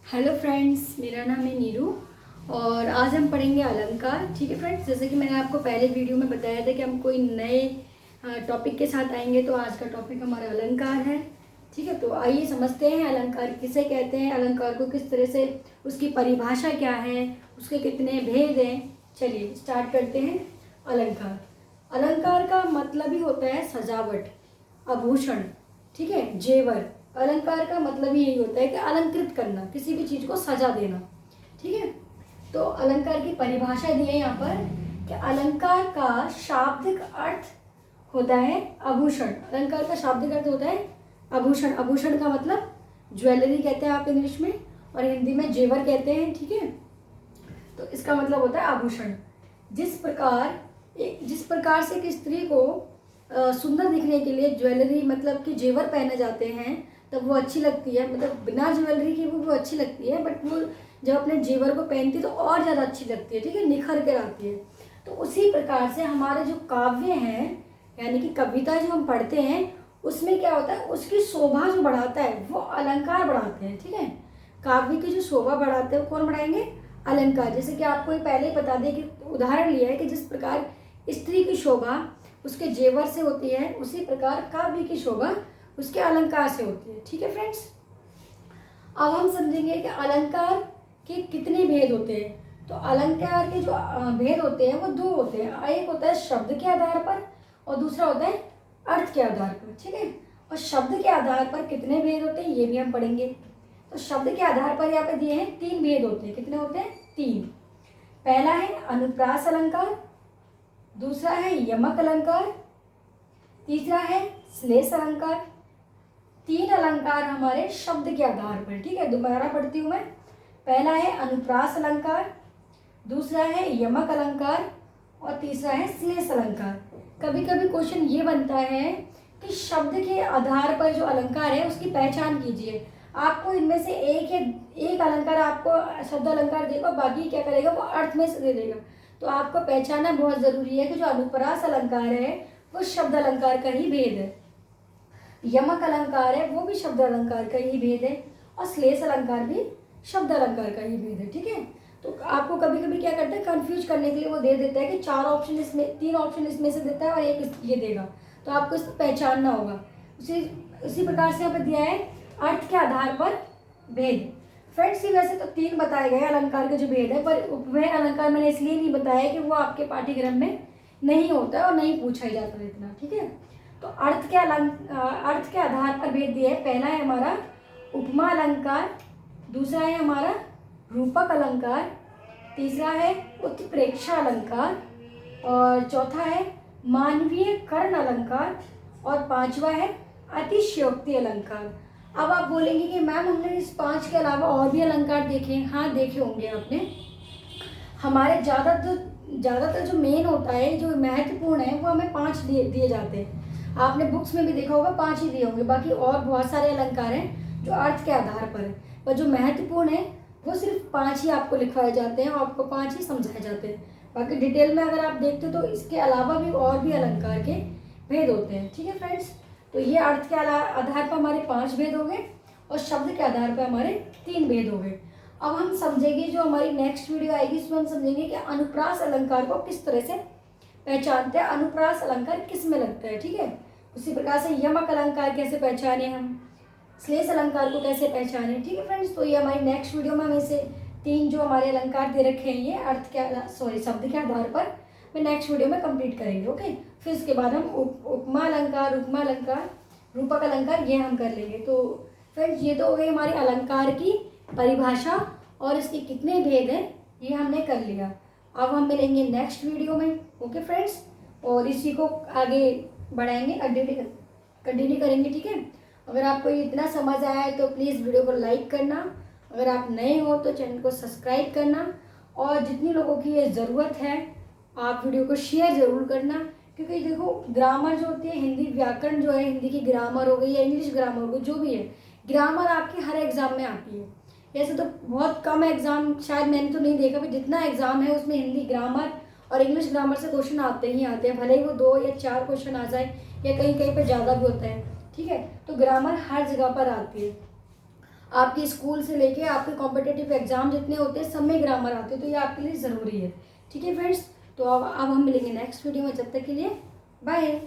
Hello friends, मेरा नाम है नीरू और आज हम पढ़ेंगे अलंकार। ठीक है फ्रेंड्स, जैसे कि मैंने आपको पहले वीडियो में बताया था कि हम कोई नए टॉपिक के साथ आएंगे, तो आज का टॉपिक हमारा अलंकार है। ठीक है, तो आइए समझते हैं अलंकार किसे कहते हैं, अलंकार को किस तरह से, उसकी परिभाषा क्या है, उसके कितने भेद हैं। चलिए स्टार्ट करते हैं। अलंकार अलंकार का मतलब ही होता है सजावट, आभूषण, ठीक है, जेवर। अलंकार का मतलब ही यही होता है कि अलंकृत करना, किसी भी चीज को सजा देना। ठीक है, तो अलंकार की परिभाषा दी है यहाँ पर कि अलंकार का शाब्दिक अर्थ होता है आभूषण। अलंकार का शाब्दिक अर्थ होता है आभूषण। आभूषण का मतलब ज्वेलरी कहते हैं आप इंग्लिश में, और हिंदी में जेवर कहते हैं। ठीक है, तो इसका मतलब होता है आभूषण। जिस प्रकार से एक स्त्री को सुंदर दिखने के लिए ज्वेलरी मतलब कि जेवर पहने जाते हैं तब वो अच्छी लगती है, मतलब बिना ज्वेलरी की वो अच्छी लगती है, बट वो जब अपने जेवर को पहनती है तो और ज़्यादा अच्छी लगती है। ठीक है, निखर कर आती है। तो उसी प्रकार से हमारे जो काव्य हैं, यानी कि कविता जो हम पढ़ते हैं, उसमें क्या होता है, उसकी शोभा जो बढ़ाता है वो अलंकार बढ़ाते हैं। ठीक है, काव्य की जो शोभा बढ़ाते हैं वो कौन बढ़ाएंगे? अलंकार। जैसे कि आपको ये पहले ही बता दें कि उदाहरण लिया है कि जिस प्रकार स्त्री की शोभा उसके जेवर से होती है, उसी प्रकार काव्य की शोभा उसके अलंकार से होती है। ठीक है फ्रेंड्स, अब हम समझेंगे कि अलंकार के कितने भेद होते हैं। तो अलंकार के जो भेद होते हैं वो दो होते हैं। एक होता है शब्द के आधार पर और दूसरा होता है अर्थ के आधार पर। ठीक है, और शब्द के आधार पर कितने भेद होते हैं ये भी हम पढ़ेंगे। तो शब्द के आधार पर यहाँ पे दिए हैं 3 भेद होते हैं। कितने होते हैं? 3। पहला है अनुप्रास अलंकार, दूसरा है यमक अलंकार, तीसरा है श्लेष अलंकार। 3 अलंकार हमारे शब्द के आधार पर। ठीक है, दोबारा पढ़ती हूँ मैं। पहला है अनुप्रास अलंकार, दूसरा है यमक अलंकार और तीसरा है श्लेष अलंकार। कभी कभी क्वेश्चन ये बनता है कि शब्द के आधार पर जो अलंकार है उसकी पहचान कीजिए। आपको इनमें से एक अलंकार आपको शब्द अलंकार देगा, बाकी क्या करेगा वो अर्थ में से दे देगा। तो आपको पहचानना बहुत जरूरी है कि जो अनुप्रास अलंकार है वो शब्द अलंकार का ही भेद है, यमक अलंकार है वो भी शब्द अलंकार का ही भेद है, और श्लेष अलंकार भी शब्द अलंकार का ही भेद है। ठीक है, तो आपको कभी कभी क्या करता है, कंफ्यूज करने के लिए वो दे देता है कि 4 ऑप्शन इसमें, 3 ऑप्शन इसमें से देता है और एक ये देगा, तो आपको इसको पहचानना होगा। उसी प्रकार से यहाँ पर दिया है अर्थ के आधार पर भेद। फ्रेंड्स, ये वैसे तो 3 बताए गए अलंकार के जो भेद है, पर उपमेय अलंकार मैंने इसलिए नहीं बताया कि वो आपके पाठ्यक्रम में नहीं होता है और नहीं पूछा ही जाता इतना। ठीक है, तो अर्थ के आधार पर भेद दिया है। पहला है हमारा उपमा अलंकार, दूसरा है हमारा रूपक अलंकार, तीसरा है उत्प्रेक्षा अलंकार और चौथा है मानवीय कर्ण अलंकार और 5वां है अतिशयोक्ति अलंकार। अब आप बोलेंगे कि मैम हमने इस 5 के अलावा और भी अलंकार देखे हैं। हाँ, देखे होंगे आपने। हमारे ज़्यादातर जो मेन होता है, जो महत्वपूर्ण है, वो हमें 5 दिए जाते हैं। आपने बुक्स में भी देखा होगा 5 ही दिए होंगे, बाकी और बहुत सारे अलंकार हैं जो अर्थ के आधार पर है, पर जो महत्वपूर्ण है वो सिर्फ 5 ही आपको लिखवाए जाते हैं और आपको 5 ही समझाए जाते हैं। बाकी डिटेल में अगर आप देखते हो तो इसके अलावा भी और भी अलंकार के भेद होते हैं। ठीक है फ्रेंड्स, तो ये अर्थ के आधार पर हमारे 5 भेद हो गए और शब्द के आधार पर हमारे 3 भेद हो गए। अब हम समझेंगे, जो हमारी नेक्स्ट वीडियो आएगी उसमें हम समझेंगे कि अनुप्रास अलंकार को किस तरह से पहचानते हैं, अनुप्रास अलंकार किस में लगता है। ठीक है, उसी प्रकार से यमक अलंकार कैसे पहचाने, हम श्लेष अलंकार को कैसे पहचाने। ठीक है फ्रेंड्स, तो ये हमारी नेक्स्ट वीडियो में हम इसे 3 जो हमारे अलंकार दे रखे हैं ये अर्थ के शब्द के आधार पर मैं नेक्स्ट वीडियो में कंप्लीट करेंगे। ओके, फिर उसके बाद हम उपमा अलंकार, उपमा अलंकार, रूपक अलंकार ये हम कर लेंगे। तो फ्रेंड्स, ये तो हो गई हमारी अलंकार की परिभाषा और इसके कितने भेद हैं ये हमने कर लिया। अब हम मिलेंगे नेक्स्ट वीडियो में। ओके फ्रेंड्स, और इसी को आगे बढ़ाएंगे, कंटिन्यू करेंगे। ठीक है, अगर आपको ये इतना समझ आया है तो प्लीज़ वीडियो को लाइक करना, अगर आप नए हो तो चैनल को सब्सक्राइब करना, और जितनी लोगों की ये ज़रूरत है आप वीडियो को शेयर ज़रूर करना। क्योंकि देखो, ग्रामर जो होती है, हिंदी व्याकरण जो है, हिंदी की ग्रामर हो गई या इंग्लिश ग्रामर हो गई, जो भी है, ग्रामर आपकी हर एग्ज़ाम में आती है। ऐसे तो बहुत कम एग्ज़ाम, शायद मैंने तो नहीं देखा, पर जितना एग्ज़ाम है उसमें हिंदी ग्रामर और इंग्लिश ग्रामर से क्वेश्चन आते ही आते हैं, भले ही वो 2 या 4 क्वेश्चन आ जाए या कहीं कहीं पर ज़्यादा भी होता है। ठीक है, तो ग्रामर हर जगह पर आती है। आपके स्कूल से लेके आपके कॉम्पिटेटिव एग्जाम जितने होते हैं सब में ग्रामर आते हैं, तो ये आपके लिए ज़रूरी है। ठीक है फ्रेंड्स, तो अब हम मिलेंगे नेक्स्ट वीडियो में, जब तक के लिए बाय।